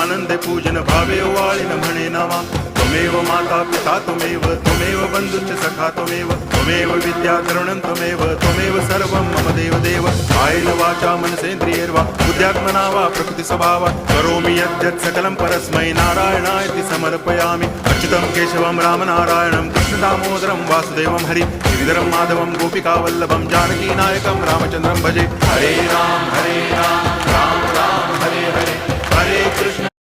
आनंदे पूजन भावे वाळीन म्हणे नावा त्वमेव माता पिता त्वमेव बंधुश्च सखा त्वमेव विद्या तरुणं त्वमेव सर्वं मम देव कायेन वाचा मनसेन्द्रियैर्वा बुद्ध्यात्मना वा प्रकृति स्वभावात् करोमि यद्यत् सकलं परस्मै नारायणायति समर्पयामि अच्युतं केशवं रामनारायणं कृष्णदामोदरं वासुदेवं हरि गिरिधरं माधवं गोपिकावल्लभं जानकीनायकं रामचन्द्रं भजे हरे राम राम राम